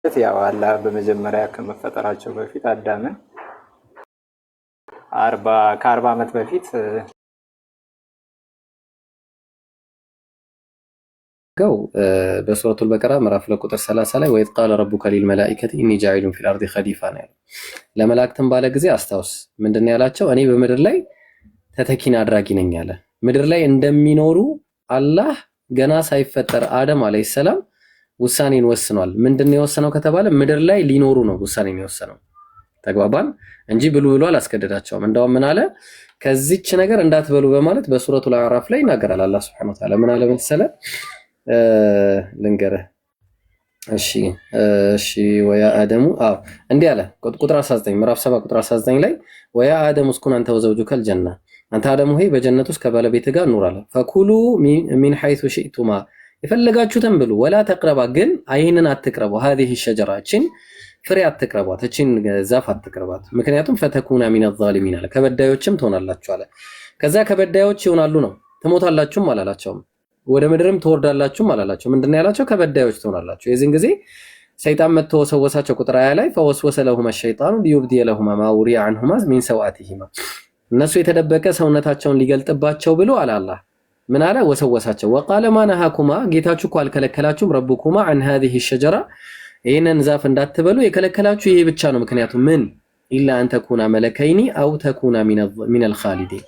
ያው አላህ በመጀመሪያ ከመፈጠራቸው በፊት አዳምን ከ40 ዓመት በፊት ገው በሱረቱል በቀራ ምዕራፍ ለቁጥር 30 ላይ ወይት ቃለ ረቡከ ሊልመላኢከቲ ኢኒ ጃኢሉን ፊል አርዲ ኸሊፋ ነው ያለው። ለመላእክትም ባለ ጊዜ አስታውስ ምንድነው ያላቸው? እኔ በምድር ላይ ተተኪን አድራጊ ነኝ አለ። ምድር ላይ እንደሚኖሩ አላህ ገና ሳይፈጠር አደም አለይሂ ሰላም ውሳኔን ወስኗል። ምንድነው የወሰነው ከተባለ ምድር ላይ ሊኖሩ ነው ውሳኔን የወሰነው። ተግባባን እንጂ ብሉ ብሎ አላስገደዳቸውም። እንደውም ምን አለ? ከዚች ነገር እንዳትበሉ በማለት በሱረቱል አዕራፍ ላይ ይናገራል አላህ ሱብሓነሁ ወተዓላ። ምን አለ መሰለ? ልንገርህ እሺ ወያ አደሙ እንዲህ አለ ቁጥር 19 ምዕራፍ 7 ቁጥር 19 ላይ ወያ አደሙ እስኩን አንተ ወዘውጁከል ጀና፣ አንተ አደም ሆይ በጀነት ውስጥ ከባለቤትህ ጋር ኑር አለ። ፈኩሉ ሚን ሐይሱ ሺእቱማ፣ የፈለጋችሁትን ብሉ፣ ወላ ተቅረባ፣ ግን ይህንን አትቅረቡ፣ هذه الشجرة እቺን ፍሬ አትቅረቧት፣ እቺን ዛፍ አትቅረቧት፣ ምክንያቱም ፈተኩና ሚነ ዛሊሚን አለ፣ ከበዳዮችም ትሆናላችሁ አለ። ከዛ ከበዳዮች ይሆናሉ ነው፣ ትሞታላችሁም አላላቸውም፣ ወደ ምድርም ትወርዳላችሁም አላላቸው። ምንድነው ያላቸው? ከበዳዮች ትሆናላችሁ። የዚህን ጊዜ ሰይጣን መጥቶ ወሰወሳቸው። ቁጥር 20 ላይ ፈወስወሰ ለሁማ ሸይጣኑ ሊዩብዲየ ለሁማ ማ ውሪየ ዐንሁማ ሚን ሰውአቲሂማ፣ እነሱ የተደበቀ ሰውነታቸውን ሊገልጥባቸው ብሎ አለ አላህ ምን አለ? ወሰወሳቸው። ወቃለ ማ ነሃኩማ፣ ጌታችሁ እኮ አልከለከላችሁም፣ ረቡኩማ ዐን ሃዚሂ ሸጀራ፣ ይህንን ዛፍ እንዳትበሉ የከለከላችሁ ይሄ ብቻ ነው። ምክንያቱም ምን ኢላ አን ተኩና መለከይኒ አው ተኩና ሚነል ኻሊዲን፣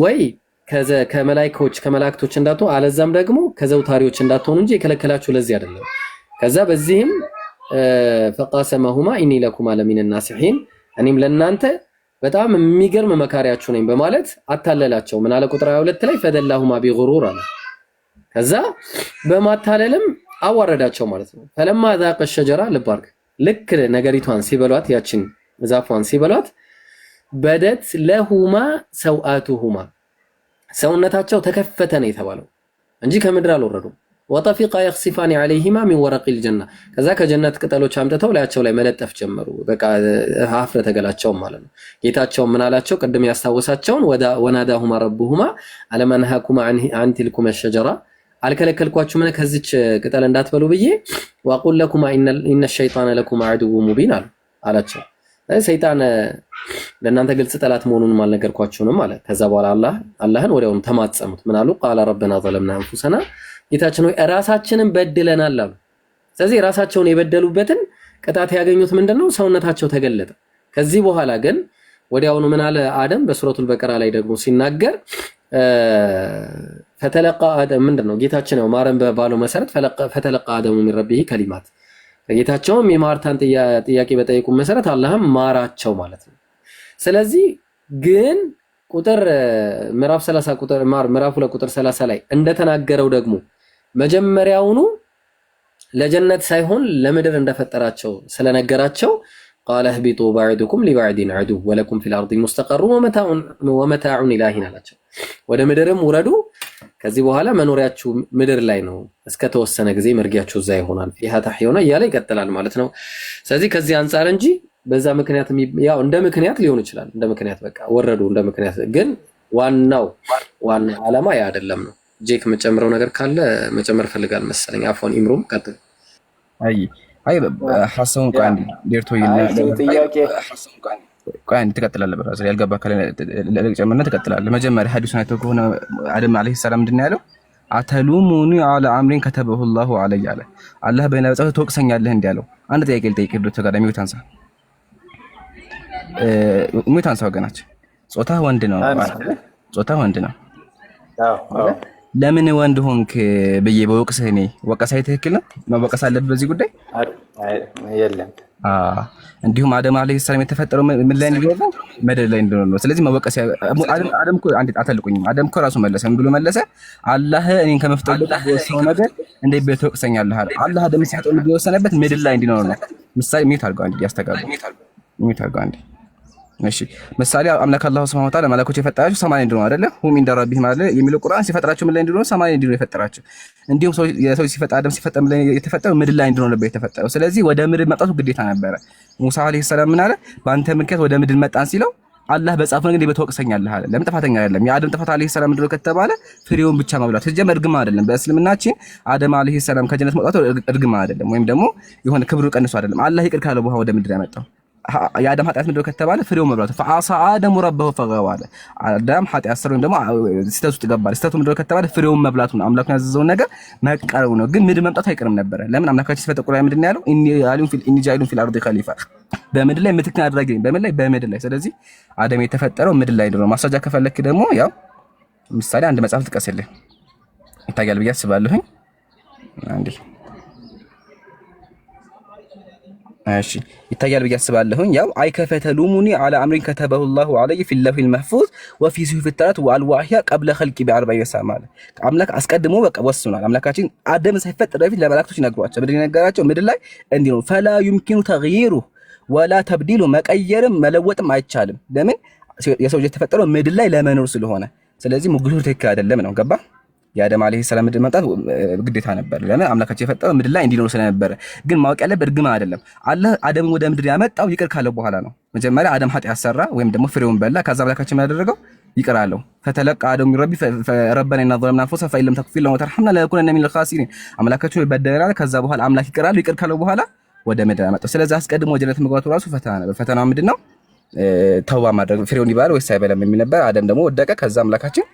ወይ ከመላእክቶች እንዳትሆኑ አለዛም ደግሞ ከዘውታሪዎች እንዳትሆኑ እንጂ የከለከላችሁ ለዚህ አይደለም። ከዛ በዚህም ፈቃሰመሁማ ኢኒ ለኩማ ለሚን ናሲሒን፣ እኔም ለናንተ በጣም የሚገርም መካሪያችሁ ነኝ በማለት አታለላቸው። ምን አለ ቁጥር 22 ላይ ፈደላሁማ ቢጉሩር አለ። ከዛ በማታለልም አዋረዳቸው ማለት ነው። ፈለማ ዛቀ ሸጀራ ልባርክ፣ ልክ ነገሪቷን ሲበሏት፣ ያችን ዛፏን ሲበሏት፣ በደት ለሁማ ሰውአቱሁማ፣ ሰውነታቸው ተከፈተ ነው የተባለው እንጂ ከምድር አልወረዱም። ወጠፊቃ የኽሲፋኒ ዐለይሂማ ሚን ወረቂል ጀና፣ ከዛ ከጀነት ቅጠሎች አምጥተው ላያቸው ላይ መለጠፍ ጀመሩ። በቃ ሀፍረተ ገላቸውም ማለት ነው። ጌታቸው ምን አላቸው? ቅድም ያስታወሳቸውን ወናዳሁማ ረቡሁማ አለም አንሃኩማ አን ቲልኩማ ሸጀራ፣ አልከለከልኳችሁ ምን ከዚች ቅጠል እንዳትበሉ ብዬ፣ ወቁል ለኩማ ኢነ ሸይጣነ ለኩማ ዐዱው ሙቢን አላቸው። ሰይጣን ለእናንተ ግልጽ ጠላት መሆኑን አልነገርኳችሁንም አለ። ከዛ በኋላ አላህን ወዲያውኑ ተማጸሙት። ምን አሉ? ቃለ ረበና ዘለምና አንፉሰና፣ ጌታችን ሆይ ራሳችንን በድለናል አሉ። ስለዚህ ራሳቸውን የበደሉበትን ቅጣት ያገኙት ምንድነው? ሰውነታቸው ተገለጠ። ከዚህ በኋላ ግን ወዲያውኑ ምን አለ አደም በሱረቱል በቀራ ላይ ደግሞ ሲናገር ፈተለቃ አደም ምንድነው? ጌታችን ነው ማረን ባለው መሰረት ፈተለቃ አደሙ ሚን ረቢሂ ከሊማት፣ ከጌታቸውም የማርታን ጥያቄ በጠየቁ መሰረት አላህም ማራቸው ማለት ነው። ስለዚህ ግን ቁጥር ምዕራፍ 30 ቁጥር ምዕራፍ 2 ቁጥር 30 ላይ እንደተናገረው ደግሞ መጀመሪያውኑ ለጀነት ሳይሆን ለምድር እንደፈጠራቸው ስለነገራቸው ቃለ እህቢጡ ባዕዱኩም ሊባዕዲን ዐዱው ወለኩም ፊል አርዲ ሙስተቀሩን ወመታዑን ኢላ ሒን አላቸው። ወደ ምድርም ውረዱ፣ ከዚህ በኋላ መኖሪያችሁ ምድር ላይ ነው፣ እስከ ተወሰነ ጊዜ መርጊያችሁ እዛ ይሆናል፣ ፊሃ ተሕዩና እያለ ይቀጥላል ማለት ነው። ስለዚህ ከዚህ አንፃር እንጂ በዛ ምክንያት ያው እንደ ምክንያት ሊሆን ይችላል። እንደ ምክንያት በቃ ወረዱ እንደ ምክንያት፣ ግን ዋናው ዓላማ ያ አይደለም ነው። ጄክ መጨመረው ነገር ካለ መጨመር ፈልጋል መሰለኝ። አፎን ኢምሩም ቀጥል። አይ ሐሰውን ቃንዲ ዴርቶ ጥያቄ ቃንዲ ትቀጥላለህ። በራስ ያልገባ ካለ ለጨመርና ትቀጥላለህ። መጀመሪያ ሐዲሱን አይተው ከሆነ አደም አለይሂ ሰላም ምንድነው ያለው? አተሉሙኒ አለ አምሪን ከተበሁ ላሁ ዐለይሂ አለ። አላህ በነብጻው ተወቅሰኛለህ እንዴ ያለው። አንድ ጥያቄ ልጠይቅህ ዶክተር ተጋዳሚ ወታንሳ ሙታንሳ ወገናችን ጾታ ወንድ ነው አይደል? ጾታ ወንድ ነው። አዎ። ለምን ወንድ ሆንክ ብዬ በወቅስህ እኔ ወቀሳይ ትክክል ነው? መወቀስ አለብህ በዚህ ጉዳይ? የለም። እንዲሁም አደም አለይሂ ሰላም የተፈጠረው ምን ላይ ነው? ምድር ላይ ነው። ስለዚህ መወቀስ አደም እኮ አንዴ አተልቁኝም። አደም እኮ ራሱ መለሰ። ምን ብሎ መለሰ? አላህ እኔን ከመፍጠሩ በሰው ነገር እንዴት በተወቅሰኛለህ አለ። አላህ አደም ሲያጠው እንደወሰነበት ምድር ላይ እንዲኖር ነው። ምሳሌ ሚት አድርገው አንዴ ያስተጋባ ሚት አድርገው አንዴ። እሺ ምሳሌ አምላክ አላህ ሱብሓነሁ ወተዓላ መላእክቶች የፈጠራቸው ሰማይ እንዲኖር አይደለ? ሁም ኢንደ ረቢህ ማለት የሚለው ቁርአን ሲፈጥራቸው ምን ላይ እንዲኖር ሰማይ እንዲኖር የፈጠራቸው። እንዲሁም የሰው ሲፈጠር አደም ሲፈጠር ምን ላይ የተፈጠረው ምድር ላይ እንዲኖር ነበር የተፈጠረው። ስለዚህ ወደ ምድር መጣቱ ግዴታ ነበረ። ሙሳ አለይሂ ሰላም ምን አለ? በአንተ ምክንያት ወደ ምድር መጣን ሲለው አላህ በጻፈው ነገር በተወቅሰኛለህ አለ። ለምን ጥፋተኛ አይደለም? የአደም ጥፋት አለይሂ ሰላም ምንድነው ከተባለ ፍሬውን ብቻ መብላት ሲጀመር እርግማ አይደለም። በእስልምናችን አደም አለይሂ ሰላም ከጀነት መውጣቱ እርግማ አይደለም፣ ወይም ደግሞ የሆነ ክብሩ ቀንሶ አይደለም። አላህ ይቅር ካለ በኋላ ወደ ምድር ያመጣው የአዳም ኃጢአት ምንድነው ከተባለ ፍሬውን መብላቱ ፈአሳ አደሙ ረበሁ ፈገዋ አለ። አዳም ኃጢአት ሰራ ወይም ደግሞ ስህተት ውስጥ ገባ። ስህተቱ ምንድነው ከተባለ ፍሬውን መብላቱ ነው። አምላኩን ያዘዘውን ነገር መቀረቡ ነው። ግን ምድር መምጣቱ አይቀርም ነበር። ለምን? አምላካችን ሲፈጥር ቁርአን ምንድነው ያለው? ኢኒ ጃኢሉን ፊል አርዲ ኸሊፋ፣ በምድር ላይ ምትክን አድራጊ ነኝ። በምድር ላይ። ስለዚህ አደም የተፈጠረው ምድር ላይ ነው። ማስረጃ ከፈለክ ደግሞ ያው ምሳሌ አንድ መጽሐፍ ጥቀስልኝ ይታያል ብዬ አስባለሁኝ። አንዴ እሺ ይታያል ብዬ አስባለሁኝ። ያው አይከፈተሉሙኒ አላ አምሪን ከተበሁ ላሁ ዐለይሂ ፊል ለውሂል መህፉዝ ወፊ ሱሁፊ ተውራት ወአልዋሂያ ቀብለ ኸልቂ ቢ40 ሰማ አለ። አምላክ አስቀድሞ በቃ ወስኗል። አምላካችን አደም ሳይፈጠር በፊት ለመላእክቶች ነግሯቸው ምንድን ነገራቸው? ምድር ላይ እንዲህ ነው ፈላ ዩምኪኑ ተግይሩ ወላ ተብዲሉ፣ መቀየርም መለወጥም አይቻልም። ለምን? የሰው ልጅ የተፈጠረው ምድር ላይ ለመኖር ስለሆነ። ስለዚህ ሙግቱ ትክክል አይደለም ነው። ገባ? የአደም አለይሂ ሰላም ምድር መምጣት ግዴታ ነበር። ለምን? አምላካችን የፈጠረው ምድር ላይ እንዲኖር ስለነበረ። ግን ማወቅ ያለበት እርግማ አይደለም። አላህ አደምን ወደ ምድር ያመጣው ይቅር ካለው በኋላ ነው። መጀመሪያ አደም ኃጢአት ሰራ ወይም ደግሞ ፍሬውን በላ። ከዛ አምላካችን ምን ያደረገው? ይቅር አለው። ፈተለቀ አደም ሚን ረቢ ረበና ኢና ዘለምና አንፉሰና ፈኢን ለም ተግፊር ለና ወተርሐምና ለነኩነነ ሚነል ኻሲሪን። አምላካችን በደላል። ከዛ በኋላ አምላክ ይቅር አለው። ይቅር ካለው በኋላ ወደ ምድር ያመጣው። ስለዚህ አስቀድሞ ጀነት መግባቱ ራሱ ፈተና ነበር። ፈተናው ምንድነው? ተውባ ማድረግ። ፍሬውን ይባል ወይስ አይበላም የሚል ነበር። አደም ደግሞ ወደቀ። ከዛ አምላካችን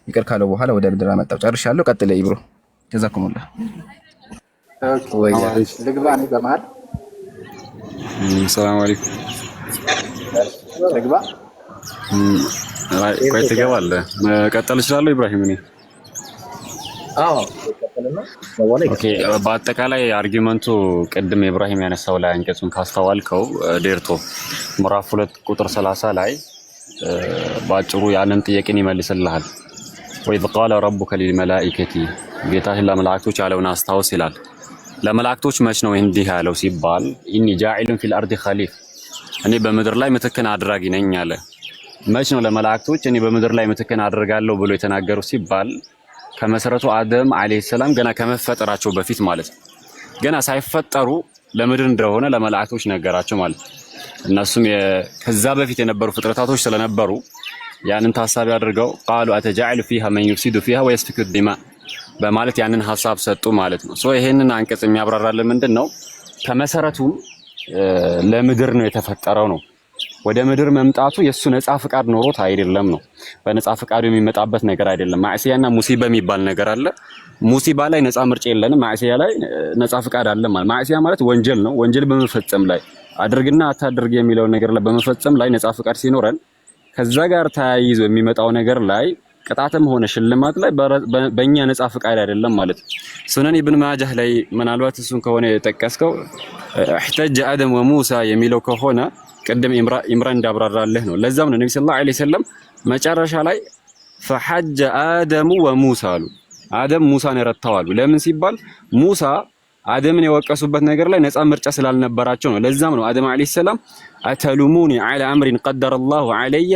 ይቅር ካለው በኋላ ወደ ምድር አመጣው። ጨርሻለሁ። ቀጥል ይብሮ ጀዛኩሙላህ። ልግባ ነው በመሃል። ሰላም አለይኩም። ልግባ ቆይ ትገባለህ። መቀጠል እችላለሁ ኢብራሂም? እኔ ኦኬ። በአጠቃላይ አርጊመንቱ ቅድም ኢብራሂም ያነሳው ላይ አንቀጹን ካስተዋልከው ዴርቶ ምዕራፍ 2 ቁጥር 30 ላይ ባጭሩ ያንን ጥያቄን ይመልስልሃል። ወኢዝ ቃለ ረቡከ ሊልመላኢከቲ፣ ጌታህ ለመላእክቶች ያለውን አስታውስ ይላል። ለመላእክቶች መች ነው እንዲህ ያለው ሲባል ኢኒ ጃኢሉን ፊል አርዲ ኸሊፍ፣ እኔ በምድር ላይ ምትክን አድራጊ ነኝ አለ። መች ነው ለመላእክቶች እኔ በምድር ላይ ምትክን አድርጋለሁ ብሎ የተናገሩ ሲባል ከመሰረቱ አደም አለይሂ ሰላም ገና ከመፈጠራቸው በፊት ማለት ነው። ገና ሳይፈጠሩ ለምድር እንደሆነ ለመላእክቶች ነገራቸው ማለት ነው። እነሱም ከዛ በፊት የነበሩ ፍጥረታቶች ስለነበሩ ያንን ታሳቢ አድርገው ቃሉ አተጃዕሉ ፊሃ መን ዩፍሲዱ ፊሃ ወየስፊኩ ዲማ በማለት ያንን ሐሳብ ሰጡ ማለት ነው። ይሄንን አንቀጽ የሚያብራራልን ምንድነው? ከመሰረቱም ለምድር ነው የተፈጠረው ነው። ወደ ምድር መምጣቱ የሱ ነፃ ፍቃድ ኖሮት አይደለም ነው። በነፃ ፍቃዱ የሚመጣበት ነገር አይደለም። ማዕሲያና ሙሲባ የሚባል ነገር አለ። ሙሲባ ላይ ነፃ ምርጫ የለንም። ማዕሲያ ላይ ነፃ ፍቃድ አለ ማለት። ማዕሲያ ማለት ወንጀል ነው። ወንጀል በመፈጸም ላይ አድርግና አታድርግ የሚለው ነገር ላይ በመፈጸም ላይ ነፃ ፍቃድ ሲኖረን ከዛ ጋር ተያይዞ የሚመጣው ነገር ላይ ቅጣትም ሆነ ሽልማት ላይ በእኛ ነፃ ፍቃድ አይደለም ማለት ነው። ሱነን ኢብኑ ማጃህ ላይ ምናልባት እሱን ከሆነ የጠቀስከው احتج አደም ወሙሳ የሚለው ከሆነ ቅድም ኢምራን እንዳብራራለህ ነው። ለዛም ነው ነብዩ ሰለላሁ ዐለይሂ ወሰለም መጨረሻ ላይ فحج አደም ወሙሳ አሉ። አደም ሙሳን ረታዋሉ። ለምን ሲባል ሙሳ አደምን የወቀሱበት ነገር ላይ ነፃ ምርጫ ስላልነበራቸው ነው። ለዛም ነው አደም ዐለይሂ ሰላም አተሉሙኒ ዐላ አምሪን ቀደረላሁ ዐለየ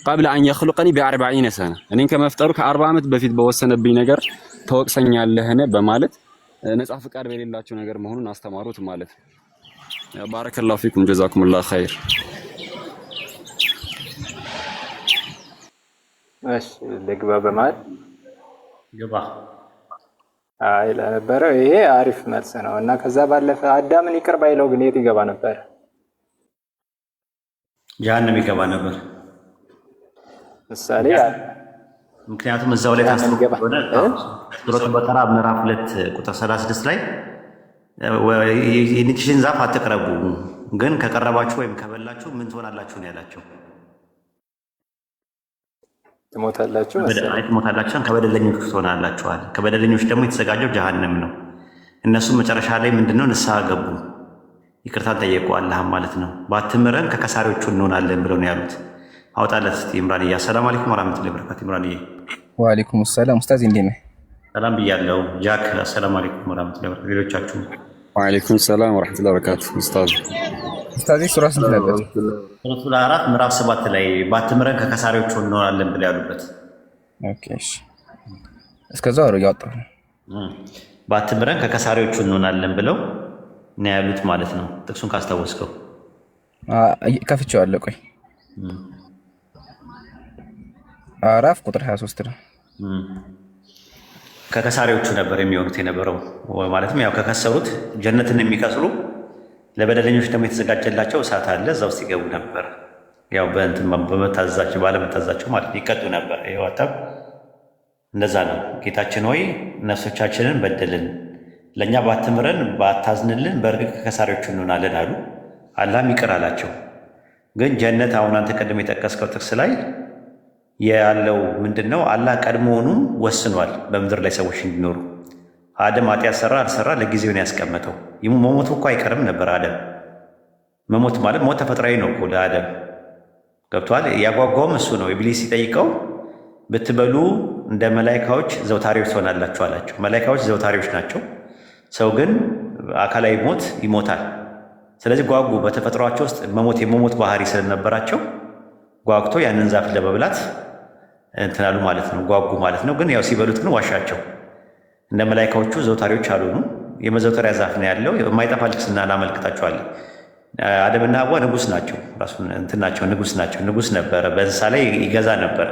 ቀብለ አን የኽሉቀኒ ቢ40 ሰነ፣ እኔን ከመፍጠሩ ከ40 ዓመት በፊት በወሰነብኝ ነገር ተወቅሰኛለህን በማለት ነፃ ፍቃድ በሌላቸው ነገር መሆኑን አስተማሩት ማለት ነው። ባረከላሁ ፊኩም ጀዛኩሙላሁ ኸይር። እሺ ልግባ በመሃል ግባ። አይ ለነበረው ይሄ አሪፍ መልስ ነው። እና ከዛ ባለፈ አዳምን ይቅር ባይለው ግን የት ይገባ ነበር? ጀሃነም ይገባ ነበር። ምሳሌ ምክንያቱም እዛው ላይ ታስተውሉና ሱረቱ በቀራ ምዕራፍ 2 ቁጥር 36 ላይ የኒትሽን ዛፍ አትቅረቡ፣ ግን ከቀረባችሁ ወይም ከበላችሁ ምን ትሆናላችሁ ነው ያላቸው። ትሞታላችሁ ትሞታላችሁ፣ ከበደለኞች ትሆናላችኋል። ከበደለኞች ደግሞ የተዘጋጀው ጀሃነም ነው። እነሱም መጨረሻ ላይ ምንድነው ንስሐ ገቡ፣ ይቅርታን ጠየቁ አላህም ማለት ነው። ባትምረን ከከሳሪዎቹ እንሆናለን ብለው ነው ያሉት። አውጣለት እስቲ ኢምራንዬ። አሰላሙ አለይኩም ወራህመቱላሂ ወበረካቱ። ኢምራንዬ ወአለይኩም ሰላም። ኡስታዝ እንዴት ነህ? ሰላም ብያለሁ። ጃክ አሰላሙ አለይኩም ወራህመቱላሂ ወበረካቱ። ሌሎቻችሁ ወአለይኩም ሰላም ወራህመቱላሂ ወበረካቱ። ኡስታዝ ሱራ ስንት ነበር? ሱረቱል አዕራፍ ምዕራፍ 7 ላይ ባትምረን ከከሳሪዎቹ እንሆናለን ብለው ያሉበት። ኦኬ እሺ፣ እስከዛው አረ ያወጣው ባትምረን ከከሳሪዎቹ እንሆናለን ብለው ነው ያሉት ማለት ነው። ጥቅሱን ካስታወስከው ከፍቼዋለሁ። ቆይ ምዕራፍ ቁጥር 23 ነው። ከከሳሪዎቹ ነበር የሚሆኑት የነበረው ማለትም ያው ከከሰሩት ጀነትን የሚከስሩ ለበደለኞች ደግሞ የተዘጋጀላቸው እሳት አለ፣ እዛ ውስጥ ይገቡ ነበር። ያው በእንትን በመታዘዛቸው ባለመታዘዛቸው ማለት ይቀጡ ነበር። ይወጣው እንደዛ ነው። ጌታችን ሆይ ነፍሶቻችንን በደልን፣ ለእኛ ባትምረን ባታዝንልን በእርግጥ ከከሳሪዎቹ እንሆናለን አሉ። አላህም ይቅር አላቸው። ግን ጀነት አሁን አንተ ቀድሞ የጠቀስከው ጥቅስ ላይ ያለው ምንድን ነው? አላህ ቀድሞውኑም ወስኗል በምድር ላይ ሰዎች እንዲኖሩ። አደም ኃጢአት ሰራ አልሰራ ለጊዜውን ያስቀመጠው መሞቱ እኮ አይቀርም ነበር። አደም መሞት ማለት ሞት ተፈጥሯዊ ነው እኮ ለአደም ገብቷል። ያጓጓውም እሱ ነው። ኢብሊስ ሲጠይቀው ብትበሉ እንደ መላይካዎች ዘውታሪዎች ትሆናላችሁ አላቸው። መላይካዎች ዘውታሪዎች ናቸው፣ ሰው ግን አካላዊ ሞት ይሞታል። ስለዚህ ጓጉ። በተፈጥሯቸው ውስጥ የመሞት ባህሪ ስለነበራቸው ጓጉቶ ያንን ዛፍ ለመብላት እንትናሉ ማለት ነው፣ ጓጉ ማለት ነው። ግን ያው ሲበሉት ግን ዋሻቸው። እንደ መላይካዎቹ ዘውታሪዎች አልሆኑ። የመዘውተሪያ ዛፍ ነው ያለው። የማይጠፋ ልቅስና እናመልክታቸዋለን። አደምና ሐዋ ንጉስ ናቸው፣ ራሱን እንትን ናቸው፣ ንጉስ ናቸው። ንጉስ ነበረ፣ በእንስሳ ላይ ይገዛ ነበረ።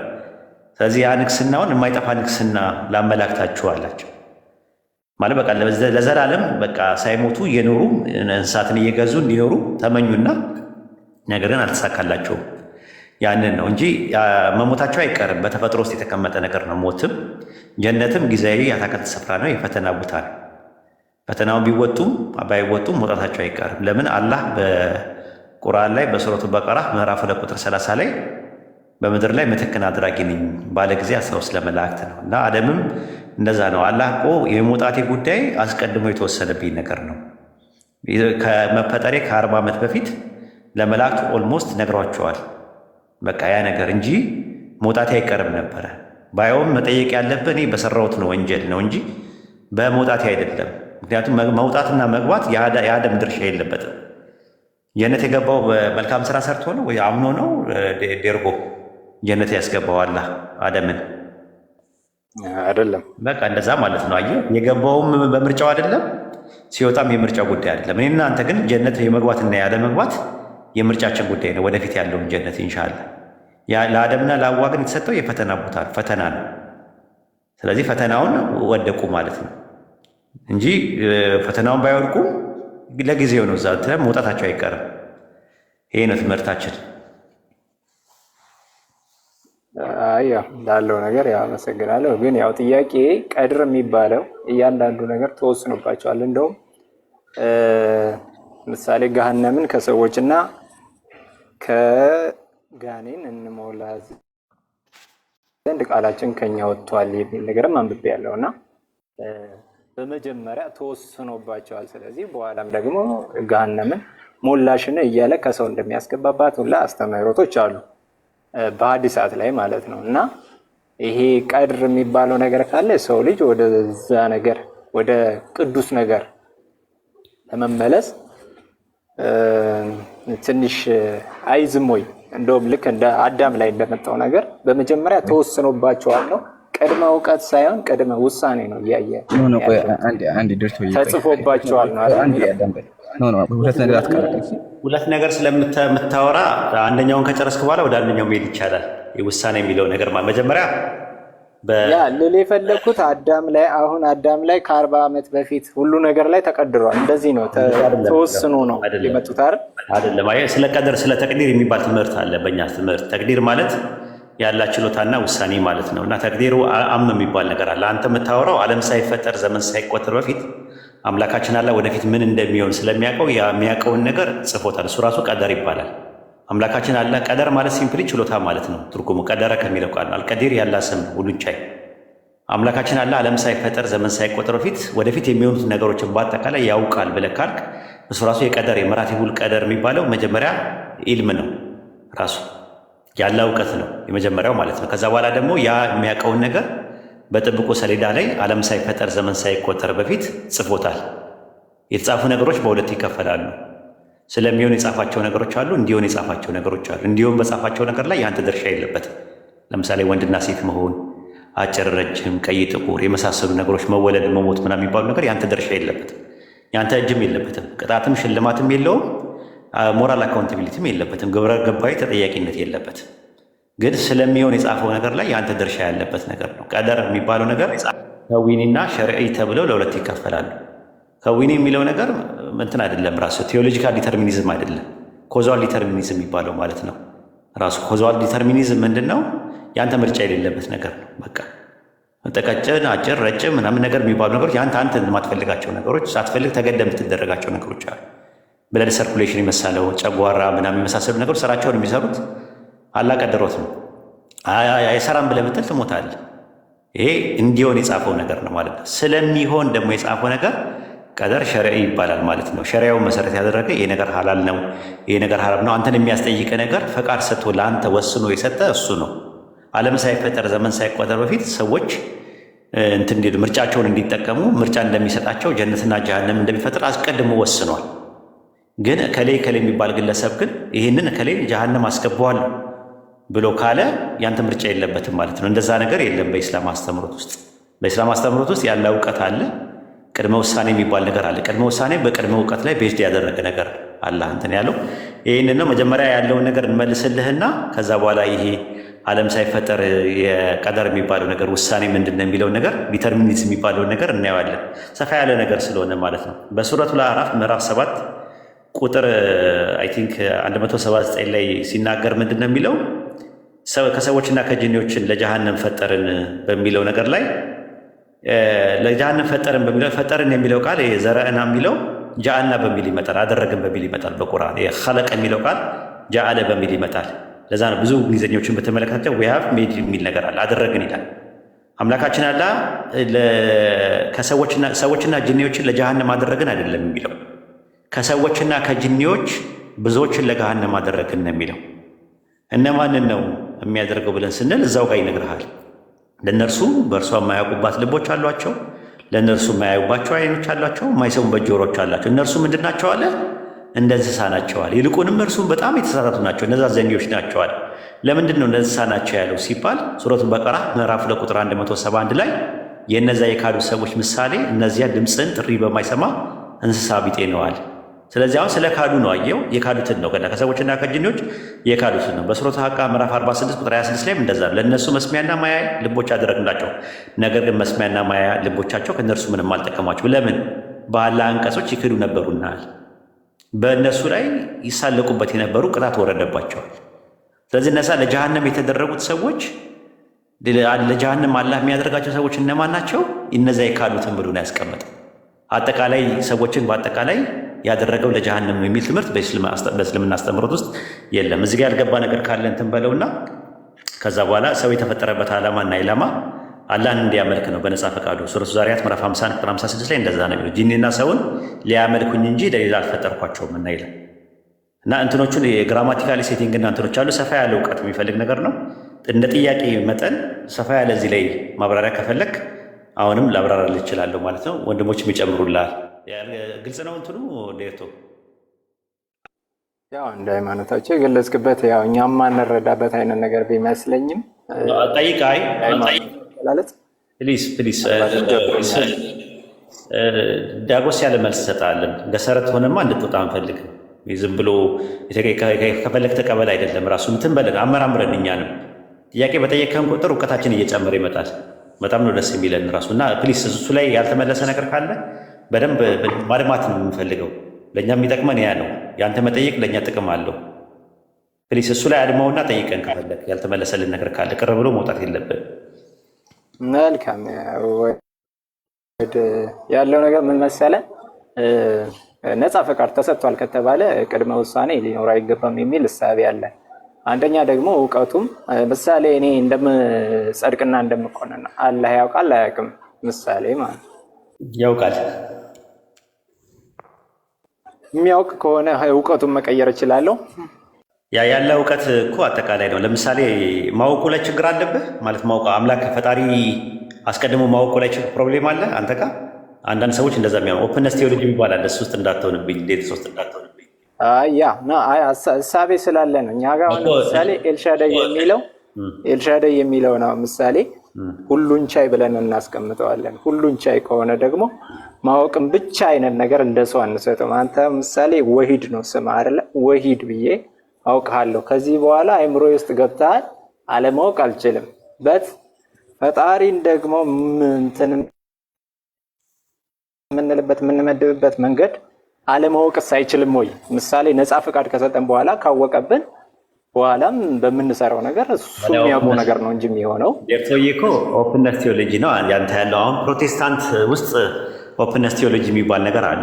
ስለዚህ ያ ንግስናውን የማይጠፋ ንግስና ላመላክታችሁ አላቸው ማለት በቃ ለዘላለም በቃ ሳይሞቱ እየኖሩ እንስሳትን እየገዙ እንዲኖሩ ተመኙና ነገር ግን አልተሳካላቸውም። ያንን ነው እንጂ መሞታቸው አይቀርም። በተፈጥሮ ውስጥ የተቀመጠ ነገር ነው። ሞትም ጀነትም ጊዜያዊ የአታክልት ስፍራ ነው፣ የፈተና ቦታ ነው። ፈተናውን ቢወጡም ባይወጡም መውጣታቸው አይቀርም። ለምን አላህ በቁርአን ላይ በሱረቱ በቀራ ምዕራፍ 2 ቁጥር 30 ላይ በምድር ላይ ምትክን አድራጊ ነኝ ባለ ጊዜ አስታውስ ለመላእክት ነው። እና አደምም እንደዛ ነው። አላህ እኮ የመውጣቴ ጉዳይ አስቀድሞ የተወሰነብኝ ነገር ነው። ከመፈጠሬ ከ40 ዓመት በፊት ለመላእክቱ ኦልሞስት ነግሯቸዋል። በቃ ያ ነገር እንጂ መውጣቴ አይቀርም ነበረ። ባየውም መጠየቅ ያለብህ እኔ በሰራሁት ነው ወንጀል ነው እንጂ በመውጣቴ አይደለም። ምክንያቱም መውጣትና መግባት የአደም ድርሻ የለበትም። ጀነት የገባው በመልካም ስራ ሰርቶ ነው ወይ አምኖ ነው? ደርጎ ጀነት ያስገባው አላህ አደምን አይደለም። በቃ እንደዛ ማለት ነው። አየህ፣ የገባውም በምርጫው አይደለም፣ ሲወጣም የምርጫው ጉዳይ አይደለም። እኔና አንተ ግን ጀነት የመግባትና ያለ መግባት የምርጫችን ጉዳይ ነው። ወደፊት ያለውን ጀነት ኢንሻአላህ። ለአደምና ለሐዋ ግን የተሰጠው የፈተና ቦታ ፈተና ነው። ስለዚህ ፈተናውን ወደቁ ማለት ነው እንጂ ፈተናውን ባይወድቁ ለጊዜው ነው። እዛ መውጣታቸው አይቀርም። ይሄ ነው ትምህርታችን። ያው ላለው ነገር ያው አመሰግናለሁ። ግን ያው ጥያቄ ቀድር የሚባለው እያንዳንዱ ነገር ተወስኖባቸዋል። እንደውም ምሳሌ ገሃነምን ከሰዎችና ከጋኔን እንሞላ ዘንድ ቃላችን ከኛ ወጥቷል የሚል ነገርም አንብቤ ያለው እና በመጀመሪያ ተወስኖባቸዋል። ስለዚህ በኋላም ደግሞ ገሃነምን ሞላሽን እያለ ከሰው እንደሚያስገባባት ሁላ አስተምህሮቶች አሉ በሐዲሳት ላይ ማለት ነው። እና ይሄ ቀድር የሚባለው ነገር ካለ ሰው ልጅ ወደዛ ነገር ወደ ቅዱስ ነገር ለመመለስ ትንሽ አይዝም ወይ? እንደውም ልክ እንደ አዳም ላይ እንደመጣው ነገር በመጀመሪያ ተወስኖባቸዋል ነው። ቅድመ እውቀት ሳይሆን ቅድመ ውሳኔ ነው። እያየ ተጽፎባቸዋል ነው። ሁለት ነገር ስለምታወራ አንደኛውን ከጨረስክ በኋላ ወደ አንደኛው መሄድ ይቻላል። የውሳኔ የሚለው ነገር መጀመሪያ ልል የፈለግኩት አዳም ላይ አሁን አዳም ላይ ከ40 ዓመት በፊት ሁሉ ነገር ላይ ተቀድሯል። እንደዚህ ነው ተወስኖ ነው የመጡት አይደለም። ስለ ቀደር ስለ ተቅዲር የሚባል ትምህርት አለ በእኛ ትምህርት። ተቅዲር ማለት ያላ ችሎታና ውሳኔ ማለት ነው። እና ተቅዲሩ አም የሚባል ነገር አለ። አንተ የምታወራው ዓለም ሳይፈጠር ዘመን ሳይቆጠር በፊት አምላካችን አላህ ወደፊት ምን እንደሚሆን ስለሚያውቀው የሚያውቀውን ነገር ጽፎታል። እሱ ራሱ ቀደር ይባላል። አምላካችን አላህ ቀደር ማለት ሲምፕሊ ችሎታ ማለት ነው። ትርጉሙ ቀደረ ከሚለው ቃል ነው። አልቀዲር ያላ ስም ሁሉን ቻይ አምላካችን አላህ ዓለም ሳይፈጠር ዘመን ሳይቆጠር በፊት ወደፊት የሚሆኑት ነገሮችን በአጠቃላይ ያውቃል ብለህ ካልክ እሱ ራሱ የቀደር የመራቲቡል ቀደር የሚባለው መጀመሪያ ኢልም ነው። ራሱ ያለ እውቀት ነው የመጀመሪያው ማለት ነው። ከዛ በኋላ ደግሞ ያ የሚያውቀውን ነገር በጥብቁ ሰሌዳ ላይ ዓለም ሳይፈጠር ዘመን ሳይቆጠር በፊት ጽፎታል። የተጻፉ ነገሮች በሁለት ይከፈላሉ። ስለሚሆን የጻፋቸው ነገሮች አሉ፣ እንዲሆን የጻፋቸው ነገሮች አሉ። እንዲሆን በጻፋቸው ነገር ላይ ያንተ ድርሻ የለበትም። ለምሳሌ ወንድና ሴት መሆን፣ አጭር፣ ረጅም፣ ቀይ፣ ጥቁር የመሳሰሉ ነገሮች መወለድ፣ መሞት ምናምን የሚባሉ ነገር ያንተ ድርሻ የለበትም። ያንተ እጅም የለበትም። ቅጣትም ሽልማትም የለውም። ሞራል አካውንታቢሊቲም የለበትም። ግብረ ገባዊ ተጠያቂነት የለበትም። ግን ስለሚሆን የጻፈው ነገር ላይ የአንተ ድርሻ ያለበት ነገር ነው። ቀደር የሚባለው ነገር ከዊኒና ሸርዒ ተብለው ለሁለት ይከፈላሉ። ከዊኒ የሚለው ነገር እንትን አይደለም፣ ራሱ ቴዎሎጂካል ዲተርሚኒዝም አይደለም፣ ኮዛል ዲተርሚኒዝም የሚባለው ማለት ነው። ራሱ ኮዛል ዲተርሚኒዝም ምንድን ነው? የአንተ ምርጫ የሌለበት ነገር ነው። በቃ ቀጭን፣ አጭር፣ ረጭም ምናምን ነገር የሚባሉ ነገሮች አንተ የማትፈልጋቸው ነገሮች፣ ሳትፈልግ ተገደም የምትደረጋቸው ነገሮች አሉ። ብለድ ሰርኩሌሽን የመሳለው ጨጓራ ምናምን የመሳሰሉ ነገሮች ስራቸውን የሚሰሩት አላህ ቀድሮት ነው። አይሰራም ብለህ ብትል ትሞታለህ። ይሄ እንዲሆን የጻፈው ነገር ነው ማለት ነው። ስለሚሆን ደግሞ የጻፈው ነገር ቀደር ሸርዒ ይባላል ማለት ነው። ሸሪዓውን መሰረት ያደረገ ይሄ ነገር ሐላል ነው፣ ይሄ ነገር ሐራም ነው፣ አንተን የሚያስጠይቅ ነገር ፈቃድ ሰጥቶ ለአንተ ወስኖ የሰጠ እሱ ነው። ዓለም ሳይፈጠር ዘመን ሳይቆጠር በፊት ሰዎች ምርጫቸውን እንዲጠቀሙ ምርጫ እንደሚሰጣቸው ጀነትና ጀሃነም እንደሚፈጥር አስቀድሞ ወስኗል። ግን ከሌ የሚባል ግለሰብ ግን ይህንን ከሌ ጀሃነም አስገባዋለሁ ብሎ ካለ ያንተ ምርጫ የለበትም ማለት ነው። እንደዛ ነገር የለም በኢስላም አስተምሮት ውስጥ። በኢስላም አስተምሮት ውስጥ ያለ እውቀት አለ፣ ቅድመ ውሳኔ የሚባል ነገር አለ። ቅድመ ውሳኔ በቅድመ እውቀት ላይ ቤዝድ ያደረገ ነገር አላህ እንትን ያለው ይህንን ነው። መጀመሪያ ያለውን ነገር እንመልስልህና ከዛ በኋላ ይሄ ዓለም ሳይፈጠር የቀደር የሚባለው ነገር ውሳኔ ምንድን ነው የሚለውን ነገር ዲተርሚኒዝም የሚባለውን ነገር እናየዋለን። ሰፋ ያለ ነገር ስለሆነ ማለት ነው። በሱረቱል አዕራፍ ምዕራፍ 7 ቁጥር አይ ቲንክ 179 ላይ ሲናገር ምንድን ነው የሚለው? ከሰዎችና ከጂኒዎችን ለጀሃነም ፈጠርን በሚለው ነገር ላይ ለጀሃነም ፈጠርን በሚለው ፈጠርን የሚለው ቃል ዘረእና የሚለው ጃአልና በሚል ይመጣል፣ አደረግን በሚል ይመጣል። በቁርአን ኸለቀ የሚለው ቃል ጃአለ በሚል ይመጣል። ለዛ ነው ብዙ እንግሊዝኞችን በተመለከታቸው we have made የሚል ነገር አለ፣ አደረግን ይላል። አምላካችን አላ ከሰዎችና ጂኒዎችን ለጀሃነም አደረግን አይደለም የሚለው፣ ከሰዎችና ከጂኒዎች ብዙዎችን ለገሃነም አደረግን ነው የሚለው። እነማንን ነው የሚያደርገው ብለን ስንል እዛው ጋር ይነግርሃል። ለእነርሱ በእርሷ የማያውቁባት ልቦች አሏቸው፣ ለእነርሱ የማያዩባቸው አይኖች አሏቸው፣ የማይሰሙበት ጆሮች አላቸው። እነርሱ ምንድን ናቸው አለ? እንደ እንስሳ ናቸዋል። ይልቁንም እርሱም በጣም የተሳሳቱ ናቸው፣ እነዛ ዘንጊዎች ናቸዋል። ለምንድን ነው እንደ እንስሳ ናቸው ያለው ሲባል ሱረቱል በቀራ ምዕራፍ 2 ቁጥር 171 ላይ የእነዛ የካዱ ሰዎች ምሳሌ እነዚያ ድምፅን ጥሪ በማይሰማ እንስሳ ቢጤ ነዋል። ስለዚህ አሁን ስለ ካዱ ነው አየው፣ የካዱትን ነው ገና ከሰዎችና ከጂኒዎች የካዱትን ነው። በሱረቱ ሐቃ ምዕራፍ 46 ቁጥር 26 ላይ እንደዛ ለእነሱ መስሚያና ማያ ልቦች አደረግንላቸው፣ ነገር ግን መስሚያና ማያ ልቦቻቸው ከእነርሱ ምንም አልጠቀሟቸው። ለምን? በአላህ አንቀጾች ይክዱ ነበሩናል። በእነሱ ላይ ይሳለቁበት የነበሩ ቅጣት ወረደባቸዋል። ስለዚህ እነዛ ለጀሃነም የተደረጉት ሰዎች ለጀሃነም አላህ የሚያደርጋቸው ሰዎች እነማን ናቸው? እነዛ የካዱትን ብሎ ነው ያስቀመጠው። አጠቃላይ ሰዎችን በአጠቃላይ ያደረገው ለጀሃነም የሚል ትምህርት በእስልምና አስተምሮት ውስጥ የለም። እዚህ ጋር ያልገባ ነገር ካለ እንትን በለውና ከዛ በኋላ ሰው የተፈጠረበት ዓላማና ኢላማ አላህን እንዲያመልክ ነው በነፃ ፈቃዱ። ሱረቱ ዛሪያት ምዕራፍ 50 ቁጥር 56 ላይ እንደዛ ነው የሚለው፣ ጂኒና ሰውን ሊያመልኩኝ እንጂ ለሌላ አልፈጠርኳቸውም እና ይላል። እና እንትኖቹን የግራማቲካሊ ሴቲንግ እና እንትኖች አሉ። ሰፋ ያለ እውቀት የሚፈልግ ነገር ነው። እንደ ጥያቄ መጠን ሰፋ ያለ እዚህ ላይ ማብራሪያ ከፈለግ አሁንም ላብራራልህ እችላለሁ ማለት ነው። ወንድሞችም ይጨምሩልሃል። ግልጽ ነው እንትኑ ዴርቶ ያው እንደ ሃይማኖታቸው የገለጽክበት ያው እኛም ማንረዳበት አይነት ነገር ቢመስለኝም ጠይቃይ ማለት ፕሊስ ዳጎስ ያለ መልስ ሰጣለን። ገሰረት ሆነማ እንድትወጣ አንፈልግም። ዝም ብሎ ከፈለግ ተቀበል አይደለም። ራሱ እንትን በለን አመራምረን እኛንም ጥያቄ በጠየቀን ቁጥር እውቀታችን እየጨመረ ይመጣል። በጣም ነው ደስ የሚለን ራሱ እና ፕሊስ እሱ ላይ ያልተመለሰ ነገር ካለ በደንብ ማድማት ነው የምንፈልገው። ለእኛ የሚጠቅመን ያ ነው። ያንተ መጠየቅ ለእኛ ጥቅም አለው። ፕሊስ እሱ ላይ አድማውና ጠይቀን ካፈለግ ያልተመለሰልን ነገር ካለ ቅር ብሎ መውጣት የለብን። መልካም ያለው ነገር ምን መሰለህ፣ ነፃ ፈቃድ ተሰጥቷል ከተባለ ቅድመ ውሳኔ ሊኖር አይገባም የሚል እሳቤ አለ። አንደኛ ደግሞ እውቀቱም ምሳሌ እኔ እንደምጸድቅና እንደምቆነና አላህ ያውቃል አያውቅም? ምሳሌ ማለት ያውቃል። የሚያውቅ ከሆነ እውቀቱን መቀየር እችላለሁ። ያለ እውቀት እኮ አጠቃላይ ነው። ለምሳሌ ማወቁ ላይ ችግር አለብህ ማለት ማወቅ አምላክ ፈጣሪ አስቀድሞ ማወቁ ላይ ፕሮብሌም አለ አንተ ጋር። አንዳንድ ሰዎች እንደዛ የሚያው ኦፕንነስ ቴዎሎጂ ይባላል። እሱ ውስጥ እንዳትሆንብኝ እንዴት ሶስት እንዳትሆንብኝ እሳቤ ስላለ ነው። እኛ ጋር አሁን ምሳሌ ኤልሻዳይ የሚለው ነው ምሳሌ ሁሉን ቻይ ብለን እናስቀምጠዋለን። ሁሉን ቻይ ከሆነ ደግሞ ማወቅም ብቻ አይነት ነገር እንደሰው አንሰጥም። አንተ ምሳሌ ወሂድ ነው ስም አይደለ? ወሂድ ብዬ አውቅሃለሁ። ከዚህ በኋላ አይምሮ ውስጥ ገብተሃል። አለማወቅ አልችልም። ፈጣሪን ደግሞ እንትን የምንልበት የምንመድብበት መንገድ አለማወቅስ አይችልም ወይ? ምሳሌ ነፃ ፈቃድ ከሰጠን በኋላ ካወቀብን በኋላም በምንሰራው ነገር እሱ የሚያውቀው ነገር ነው እንጂ የሚሆነው ዴርቶዬ እኮ ኦፕንነስ ቴዎሎጂ ነው ያንተ ያለው። አሁን ፕሮቴስታንት ውስጥ ኦፕንነስ ቴዎሎጂ የሚባል ነገር አለ።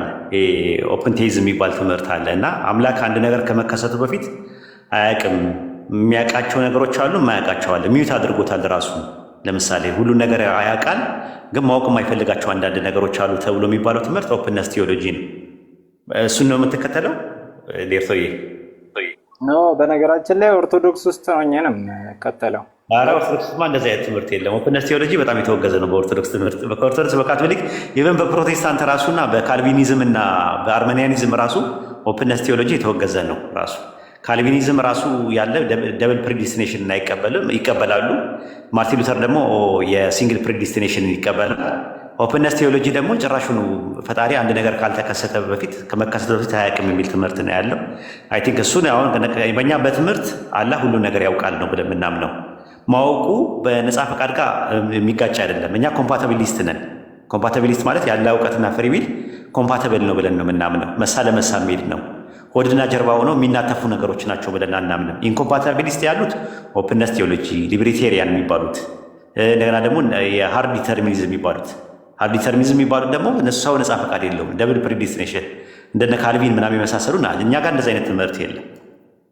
ኦፕን ቴይዝም የሚባል ትምህርት አለ እና አምላክ አንድ ነገር ከመከሰቱ በፊት አያውቅም። የሚያውቃቸው ነገሮች አሉ፣ የማያውቃቸው አለ። ሚዩት አድርጎታል ራሱ። ለምሳሌ ሁሉን ነገር ያውቃል፣ ግን ማወቅ የማይፈልጋቸው አንዳንድ ነገሮች አሉ ተብሎ የሚባለው ትምህርት ኦፕንነስ ቴዎሎጂ ነው። እሱን ነው የምትከተለው ዴርቶዬ? ኖ፣ በነገራችን ላይ ኦርቶዶክስ ውስጥ ሆኜ ነው የምከተለው። ኧረ ኦርቶዶክስማ እንደዚህ አይነት ትምህርት የለም። ኦፕንነስ ቴዎሎጂ በጣም የተወገዘ ነው በኦርቶዶክስ ትምህርት፣ በኦርቶዶክስ፣ በካቶሊክ፣ ኢቨን በፕሮቴስታንት ራሱና በካልቪኒዝም እና በአርሜኒያኒዝም ራሱ ኦፕንነስ ቴዎሎጂ የተወገዘ ነው ራሱ። ካልቪኒዝም ራሱ ያለ ደብል ፕሪዲስቲኔሽን ይቀበላሉ። ማርቲን ሉተር ደግሞ የሲንግል ፕሪዲስቲኔሽን ይቀበላል። ኦፕንነስ ቴዎሎጂ ደግሞ ጭራሹኑ ፈጣሪ አንድ ነገር ካልተከሰተ በፊት ከመከሰተ በፊት አያውቅም የሚል ትምህርት ነው ያለው። አይ ቲንክ እሱን አሁን በእኛ በትምህርት አላህ ሁሉን ነገር ያውቃል ነው ብለን የምናምነው። ማወቁ በነፃ ፈቃድ ጋር የሚጋጭ አይደለም። እኛ ኮምፓታቢሊስት ነን። ኮምፓታቢሊስት ማለት ያለ እውቀትና ፍሪ ዊል ኮምፓታብል ነው ብለን ነው የምናምነው። መሳ ለመሳ የሚሄድ ነው። ሆድና ጀርባ ሆነው የሚናተፉ ነገሮች ናቸው ብለን አናምንም። ኢንኮምፓታቢሊስት ያሉት ኦፕንነስ ቴዎሎጂ፣ ሊብሪቴሪያን የሚባሉት እንደገና ደግሞ የሃርድ ዲተርሚኒዝም የሚባሉት ሃርድ ዲተርሚኒዝም የሚባሉት ደግሞ እነሱ ሰው ነፃ ፈቃድ የለውም፣ ደብል ፕሪዲስቲኔሽን እንደነ ካልቪን ምናምን የመሳሰሉ እኛ ጋር እንደዚህ አይነት ትምህርት የለም።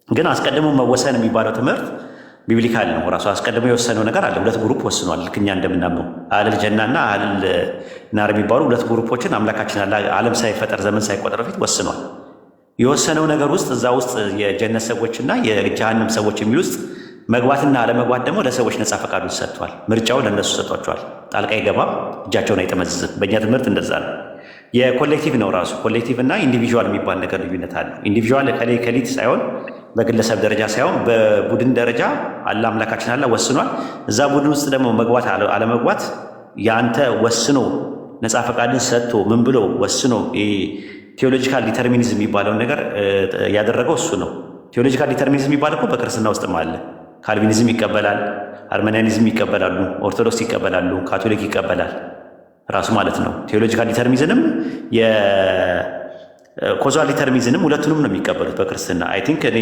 ግን አስቀድሞ መወሰን የሚባለው ትምህርት ቢብሊካል ነው። ራሱ አስቀድሞ የወሰነው ነገር አለ። ሁለት ግሩፕ ወስኗል። ልክ እኛ እንደምናምነው አህለል ጀናና አህለል ናር የሚባሉ ሁለት ግሩፖችን አምላካችን ዓለም ሳይፈጠር ዘመን ሳይቆጠር በፊት ወስኗል። የወሰነው ነገር ውስጥ እዛ ውስጥ የጀነት ሰዎችና የጀሃነም ሰዎች የሚል ውስጥ መግባትና አለመግባት ደግሞ ለሰዎች ነፃ ፈቃዱን ሰጥቷል። ምርጫው ለእነሱ ሰጥቷቸዋል። ጣልቃ አይገባም፣ እጃቸውን አይጠመዝዝም። በእኛ ትምህርት እንደዛ ነው። የኮሌክቲቭ ነው ራሱ። ኮሌክቲቭ እና ኢንዲቪዥዋል የሚባል ነገር ልዩነት አለ። ኢንዲቪዥዋል ከሊት ሳይሆን በግለሰብ ደረጃ ሳይሆን በቡድን ደረጃ አለ አምላካችን አለ ወስኗል። እዛ ቡድን ውስጥ ደግሞ መግባት አለመግባት ያንተ ወስኖ ነፃ ፈቃድን ሰጥቶ ምን ብሎ ወስኖ ቴዎሎጂካል ዲተርሚኒዝም የሚባለውን ነገር ያደረገው እሱ ነው። ቴዎሎጂካል ዲተርሚኒዝም የሚባል እኮ በክርስትና ውስጥም አለ። ካልቪኒዝም ይቀበላል፣ አርሜኒያኒዝም ይቀበላሉ፣ ኦርቶዶክስ ይቀበላሉ፣ ካቶሊክ ይቀበላል ራሱ ማለት ነው። ቴዎሎጂካል ዲተርሚኒዝምም የኮዛል ዲተርሚኒዝምም ሁለቱንም ነው የሚቀበሉት በክርስትና። አይ ቲንክ እኔ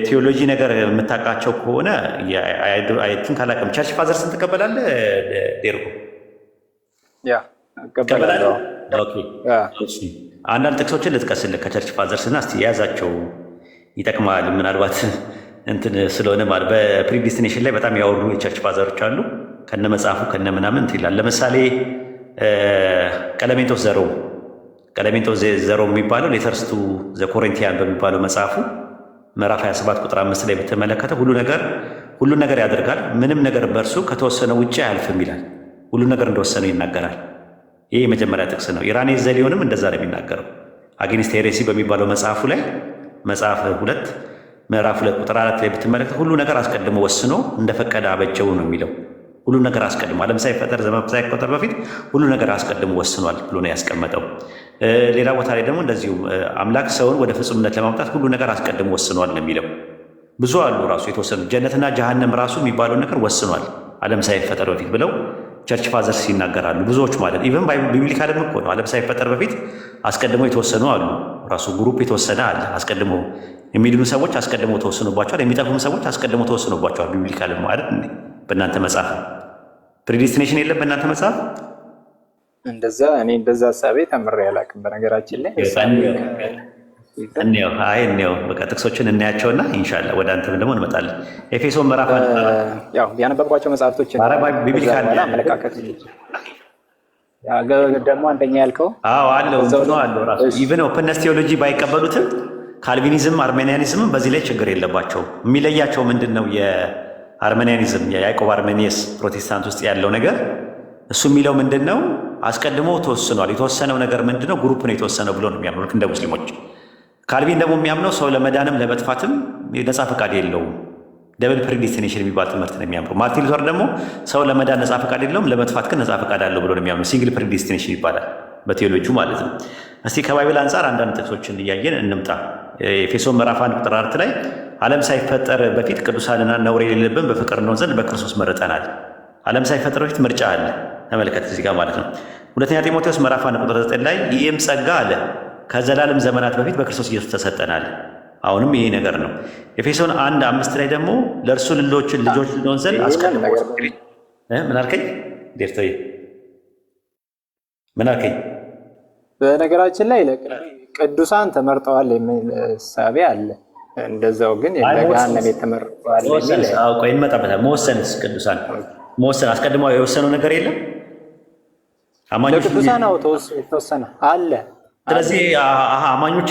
ቴዎሎጂ ነገር የምታውቃቸው ከሆነ አይ ቲንክ አላውቅም። ቸርች ፋዘርስን ትቀበላለህ ዴርጎ? ያ እቀበላለሁ። ኦኬ፣ አንዳንድ ጥቅሶችን ልጥቀስልህ ከቸርች ፋዘርስ እና እስቲ የያዛቸው ይጠቅማል። ምናልባት እንትን ስለሆነ ማለት በፕሪዲስቲኔሽን ላይ በጣም ያወሩ የቸርች ፋዘሮች አሉ። ከነ መጽሐፉ ከነ ምናምን እንትን ይላል። ለምሳሌ ቀለሜንጦስ ዘሮ የሚባለው ሌተርስ ቱ ዘ ኮሪንቲያን በሚባለው መጽሐፉ ምዕራፍ 27 ቁጥር 5 ላይ በተመለከተ ሁሉ ነገር ያደርጋል፣ ምንም ነገር በእርሱ ከተወሰነ ውጭ አያልፍም ይላል። ሁሉ ነገር እንደወሰነው ይናገራል። ይህ የመጀመሪያ ጥቅስ ነው። ኢራኔስ ዘሊዮንም እንደዛ ነው የሚናገረው። አጌንስት ሄሬሲ በሚባለው መጽሐፉ ላይ መጽሐፍ 2 ምዕራፍ 2 ቁጥር 4 ላይ ብትመለከት ሁሉ ነገር አስቀድሞ ወስኖ እንደፈቀደ አበጀው ነው የሚለው። ሁሉ ነገር አስቀድሞ ዓለም ሳይፈጠር ዘመን ሳይቆጠር በፊት ሁሉ ነገር አስቀድሞ ወስኗል ብሎ ነው ያስቀመጠው። ሌላ ቦታ ላይ ደግሞ እንደዚሁ አምላክ ሰውን ወደ ፍጹምነት ለማምጣት ሁሉ ነገር አስቀድሞ ወስኗል ነው የሚለው። ብዙ አሉ ራሱ የተወሰኑ ጀነትና ጀሃነም ራሱ የሚባለውን ነገር ወስኗል ዓለም ሳይፈጠር በፊት ብለው ቸርች ፋዘርስ ይናገራሉ። ብዙዎች ማለት ኢቨን ቢብሊካልም እኮ ነው። ዓለም ሳይፈጠር በፊት አስቀድሞ የተወሰኑ አሉ። ራሱ ግሩፕ የተወሰነ አለ። አስቀድሞ የሚድኑ ሰዎች አስቀድሞ ተወስኖባቸዋል። የሚጠፉም ሰዎች አስቀድሞ ተወስኖባቸዋል። ቢብሊካልም ማለት በእናንተ መጽሐፍ ፕሪዲስቲኔሽን የለም በእናንተ መጽሐፍ? እንደዛ እኔ እንደዛ ሀሳቤ ተምሬ አላውቅም። በነገራችን ላይ እንየው በቃ ጥቅሶችን እናያቸውና ኢንሻላህ ወደ አንተም ደግሞ እንመጣለን። ኤፌሶን ምዕራፍ ያው ያነበብኳቸው መጽሐፍቶች ቢብሊካል አመለካከት ደግሞ አንደኛ ያልከው አለው ራሱ ኢቨን ኦፕንነስ ቴዎሎጂ ባይቀበሉትም ካልቪኒዝም አርሜኒያኒዝምም በዚህ ላይ ችግር የለባቸውም። የሚለያቸው ምንድን ነው? የአርሜኒያኒዝም የያዕቆብ አርሜኒየስ ፕሮቴስታንት ውስጥ ያለው ነገር እሱ የሚለው ምንድን ነው? አስቀድሞ ተወስኗል። የተወሰነው ነገር ምንድን ነው? ግሩፕ ነው የተወሰነው ብሎ ነው የሚያምኑት እንደ ሙስሊሞች። ካልቪን ደግሞ የሚያምነው ሰው ለመዳንም ለመጥፋትም ነፃ ፈቃድ የለውም፣ ደብል ፕሪዲስቲኔሽን የሚባል ትምህርት ነው የሚያምሩ። ማርቲን ሉተር ደግሞ ሰው ለመዳን ነፃ ፈቃድ የለውም፣ ለመጥፋት ግን ነፃ ፈቃድ አለው ብሎ ነው የሚያምኑ። ሲንግል ፕሪዲስቲኔሽን ይባላል በቴዎሎጂ ማለት ነው። እስቲ ከባይብል አንጻር አንዳንድ ጥቅሶችን እያየን እንምጣ። ኤፌሶን ምዕራፍ 1 ቁጥር 4 ላይ ዓለም ሳይፈጠር በፊት ቅዱሳንና ነውር የሌለብን በፍቅር እንሆን ዘንድ በክርስቶስ መርጠናል። ዓለም ሳይፈጠር በፊት ምርጫ አለ። ተመልከት እዚህ ጋር ማለት ነው። ሁለተኛ ጢሞቴዎስ ምዕራፍ 1 ቁጥር 9 ላይ ይህም ጸጋ አለ ከዘላለም ዘመናት በፊት በክርስቶስ ኢየሱስ ተሰጠናል። አሁንም ይሄ ነገር ነው። ኤፌሶን 1:5 ላይ ደግሞ ለእርሱ ልጆች ልንሆን ዘንድ አስቀድሞ ምን አልከኝ? ዴርቶዬ ምን አልከኝ? በነገራችን ላይ ቅዱሳን ተመርጠዋል የሚል እሳቤ አለ። እንደዛው ግን ለገሃነም የተመረጠዋል የሚል ቆይ እንመጣበታለን። መወሰንስ ቅዱሳን መወሰን አስቀድሞ የወሰነው ነገር የለም። አማኞች ለቅዱሳን ተወሰነ አለ። ስለዚህ አማኞች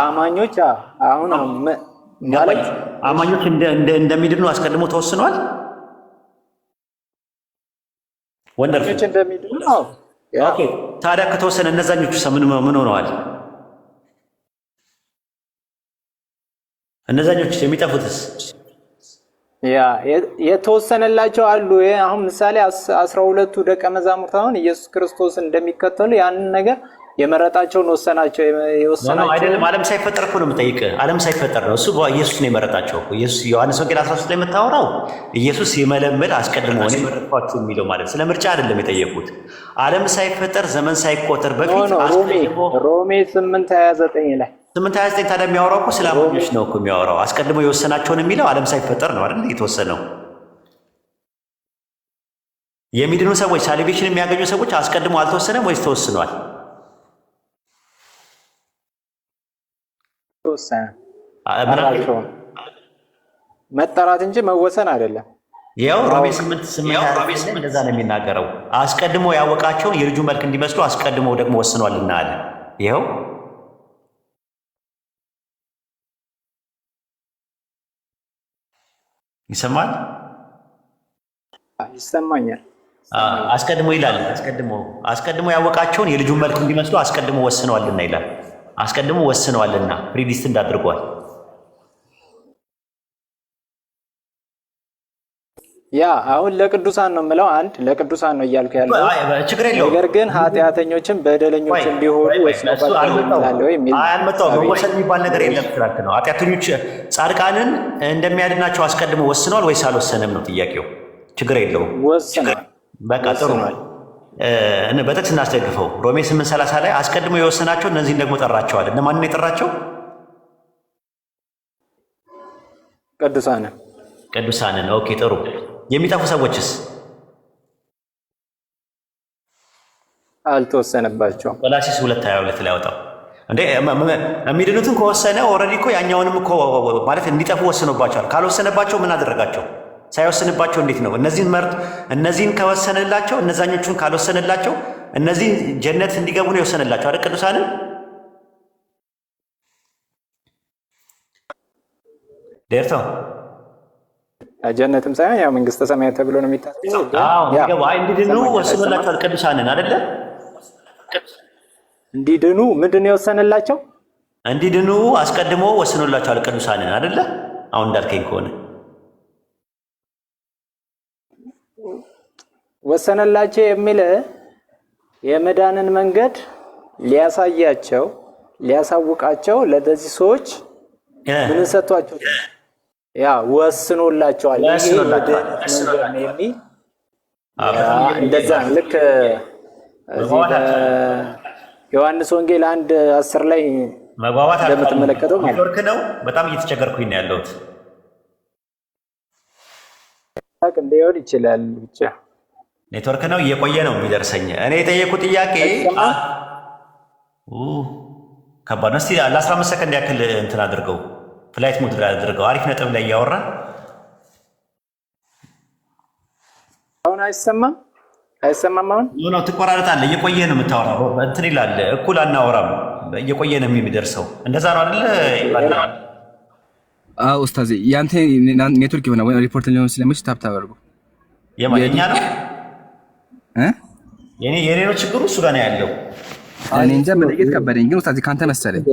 አማኞች አሁን ማለት አማኞች እንደሚድኑ አስቀድሞ ተወስኗል። ወንደርፉል እንደሚድኑ ነው። ኦኬ ታዲያ ከተወሰነ እነዛኞቹ ምን ሆነዋል? እነዛኞቹ የሚጠፉትስ? ያ የተወሰነላቸው አሉ። አሁን ምሳሌ 12ቱ ደቀ መዛሙርት አሁን ኢየሱስ ክርስቶስ እንደሚከተሉ ያንን ነገር የመረጣቸውን ወሰናቸው። የወሰናቸው አይደለም ዓለም ሳይፈጠር እኮ ነው የምጠይቅህ። ዓለም ሳይፈጠር ነው እሱ ኢየሱስ ነው የመረጣቸው። ኢየሱስ ዮሐንስ ወንጌል 13 ላይ የምታወራው ኢየሱስ ሲመለምል አስቀድሞ ነው የመረጥኳችሁ የሚለው ማለት ስለ ምርጫ አይደለም የጠየቁት። ዓለም ሳይፈጠር ዘመን ሳይቆጠር በፊት ሮሜ 8:29 ላይ 8:29 ታዲያ የሚያወራው እኮ ስለ አማኞች ነው እኮ የሚያወራው። አስቀድሞ የወሰናቸውን የሚለው ዓለም ሳይፈጠር ነው አይደል የተወሰነው። የሚድኑ ሰዎች ሳልቬሽን የሚያገኙ ሰዎች አስቀድሞ አልተወሰነም ወይስ ተወስኗል? ተወሰነ። መጠራት እንጂ መወሰን አይደለም። ያው ሮሜ 8:8 እንደዛ ነው የሚናገረው። አስቀድሞ ያወቃቸውን የልጁ መልክ እንዲመስሉ አስቀድሞ ደግሞ ወስኗልና አለ። ይኸው ይሰማል? ይሰማኛል። አስቀድሞ ይላል። አስቀድሞ ያወቃቸውን የልጁ መልክ እንዲመስሉ አስቀድሞ ወስነዋልና ይላል። አስቀድሞ ወስነዋልና ፕሪዲስት አድርጓል። ያ አሁን ለቅዱሳን ነው የምለው። አንድ ለቅዱሳን ነው እያልኩ ያለው ችግር የለውም። ነገር ግን ኃጢአተኞችን በደለኞችን ቢሆኑ አልመጣሁም። መወሰን የሚባል ነገር የለም ትላልክ ነው። ኃጢአተኞች ጻድቃንን እንደሚያድናቸው አስቀድሞ ወስኗል ወይስ አልወሰነም ነው ጥያቄው። ችግር የለውም። ወስኗል። በቃ ጥሩ ነው። በጥቅስ እናስደግፈው። ሮሜ 8:30 ላይ አስቀድሞ የወሰናቸው እነዚህን ደግሞ ጠራቸዋል። እነማንን የጠራቸው? ቅዱሳንን። ኦኬ ጥሩ። የሚጠፉ ሰዎችስ? አልተወሰነባቸውም። ቆላሲስ 2:22 ላይ ያወጣው እንዴ የሚድኑትን ከወሰነ ኦልሬዲ እኮ ያኛውንም እኮ ማለት እንዲጠፉ ወስኖባቸዋል። ካልወሰነባቸው ምን አደረጋቸው? ሳይወስንባቸው እንዴት ነው? እነዚህን ከወሰነላቸው እነዛኞቹን ካልወሰነላቸው እነዚህን ጀነት እንዲገቡ ነው የወሰነላቸው አይደል? ቅዱሳንን ዴርቶ ጀነትም ሳይሆን ያው መንግስተ ሰማያት ተብሎ ነው የሚታሰበው። እንዲድኑ ወስኖላቸዋል ቅዱሳንን አይደለ? እንዲድኑ ምንድን ነው የወሰነላቸው? እንዲድኑ አስቀድሞ ወስኖላቸዋል ቅዱሳንን አይደለ? አሁን እንዳልከኝ ከሆነ ወሰነላቸው የሚል የመዳንን መንገድ ሊያሳያቸው ሊያሳውቃቸው ለዚህ ሰዎች ምን ሰጥቷቸው ያ ወስኖላቸዋል። እንደዛ ልክ ዮሐንስ ወንጌል 1:10 ላይ መግባባት እንደምትመለከተው ኔትወርክ ነው። በጣም እየተቸገርኩኝ ነው ያለሁት። ሊሆን ይችላል ብቻ ኔትወርክ ነው። እየቆየ ነው የሚደርሰኝ። እኔ የጠየቁት ጥያቄ ከባድ ነው። እስቲ ለ15 ሰከንድ ያክል እንትን አድርገው ፍላይት ሞድ ላይ አድርገው። አሪፍ ነጥብ ላይ እያወራን አሁን አይሰማም። አሁን ነው ትቆራረጣለህ። እየቆየ ነው የምታወራው። እንትን ይላል እኩል አናወራም። እየቆየ ነው የሚደርሰው። እንደዛ ነው አይደለ? ኡስታዝ ያንተ ኔትወርክ ይሆናል ወይ ሪፖርት ሊሆን ስለሚችል ታፕ ታደርጉ። የማንኛ ነው የኔ ነው ችግሩ እሱ ጋር ነው ያለው። እኔ እንጃ መለየት ከበደኝ። ግን ኡስታዝ ካንተ መሰለኝ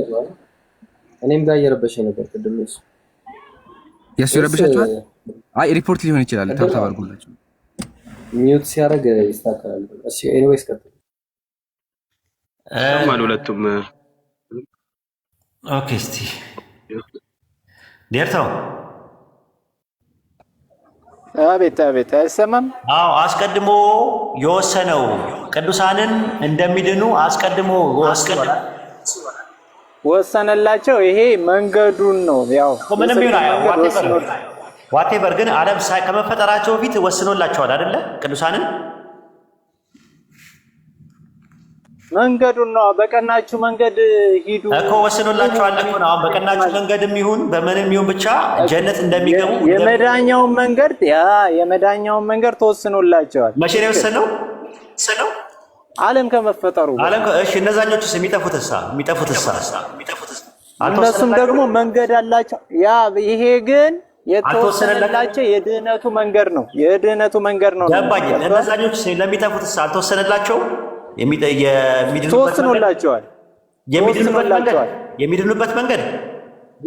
እኔም ጋር እየረበሸኝ ነበር ቅድም። የሱ ይረብሻችኋል? አይ ሪፖርት ሊሆን ይችላል። ታፕ ታደርጉላችሁ። ሚውት ሲያደርግ ይስተካከላል። እሺ ኤኒዌይስ ቀጥል። ሁለቱም ኦኬ እስቲ ዴርታው አቤት አቤት፣ አይሰማም? አዎ አስቀድሞ የወሰነው ቅዱሳንን እንደሚድኑ አስቀድሞ ወሰነላቸው። ይሄ መንገዱን ነው። ያው ምንም ይሁን ዋቴቨር ግን ዓለም ከመፈጠራቸው በፊት ወስኖላቸዋል አይደለ? ቅዱሳንን መንገዱን ነው። በቀናችሁ መንገድ ሂዱ እኮ ወስኖላቸዋል እኮ ነው። አሁን በቀናችሁ መንገድም ይሁን በምንም ይሁን ብቻ ጀነት እንደሚገቡ የመዳኛውን መንገድ ተወስኖላቸዋል። መቼ ነው የወሰነው? ዓለም ከመፈጠሩ እሺ እነዛኞቹስ የሚጠፉትሳ እነሱም ደግሞ መንገድ አላቸው። ያ ይሄ ግን የተወሰነላቸው የድህነቱ መንገድ ነው። ገባኝ። እነዛኞቹስ ለሚጠፉትሳ አልተወሰነላቸው? ተወስኖላቸዋል። የሚድኑበት መንገድ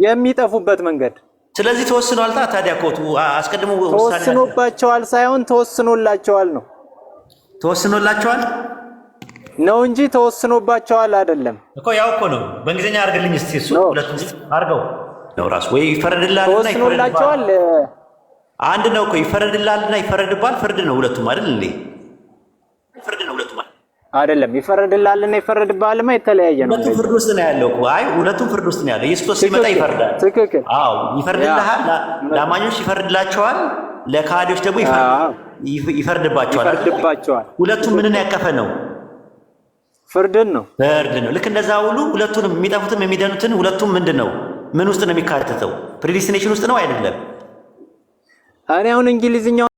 የሚጠፉበት መንገድ። ስለዚህ ተወስኗል። ታዲያ እኮ አስቀድሞ ተወስኖባቸዋል ሳይሆን ተወስኖላቸዋል ነው። ተወስኖላቸዋል ነው እንጂ ተወስኖባቸዋል አይደለም እኮ። ያው እኮ ነው። በእንግሊዝኛ አድርግልኝ እስቲ እሱ ሁለቱም አድርገው ነው ራሱ ወይ ይፈረድላልና ተወስኖላቸዋል አንድ ነው እኮ። ይፈረድላልና ይፈረድባል። ፍርድ ነው ሁለቱም አይደል እንዴ? ፍርድ ነው ሁለቱም አይደለም። ይፈረድላልና ይፈረድባልማ የተለያየ ነው። ሁለቱም ፍርድ ውስጥ ነው ያለው እኮ። አይ ሁለቱም ፍርድ ውስጥ ነው ያለው። ኢየሱስ ሲመጣ ይፈርዳል። ትክክል። አዎ ይፈርድልሃል። ለአማኞች ይፈርድላቸዋል፣ ለካህዲዎች ደግሞ ይፈርድባቸዋል። ሁለቱም ምንን ያቀፈ ነው? ፍርድን ነው። ፍርድ ነው። ልክ እንደዛ ሁሉ ሁለቱንም የሚጠፉትም የሚደኑትን ሁለቱም ምንድን ነው? ምን ውስጥ ነው የሚካተተው? ፕሪዲስቲኔሽን ውስጥ ነው አይደለም? እኔ አሁን እንግሊዝኛው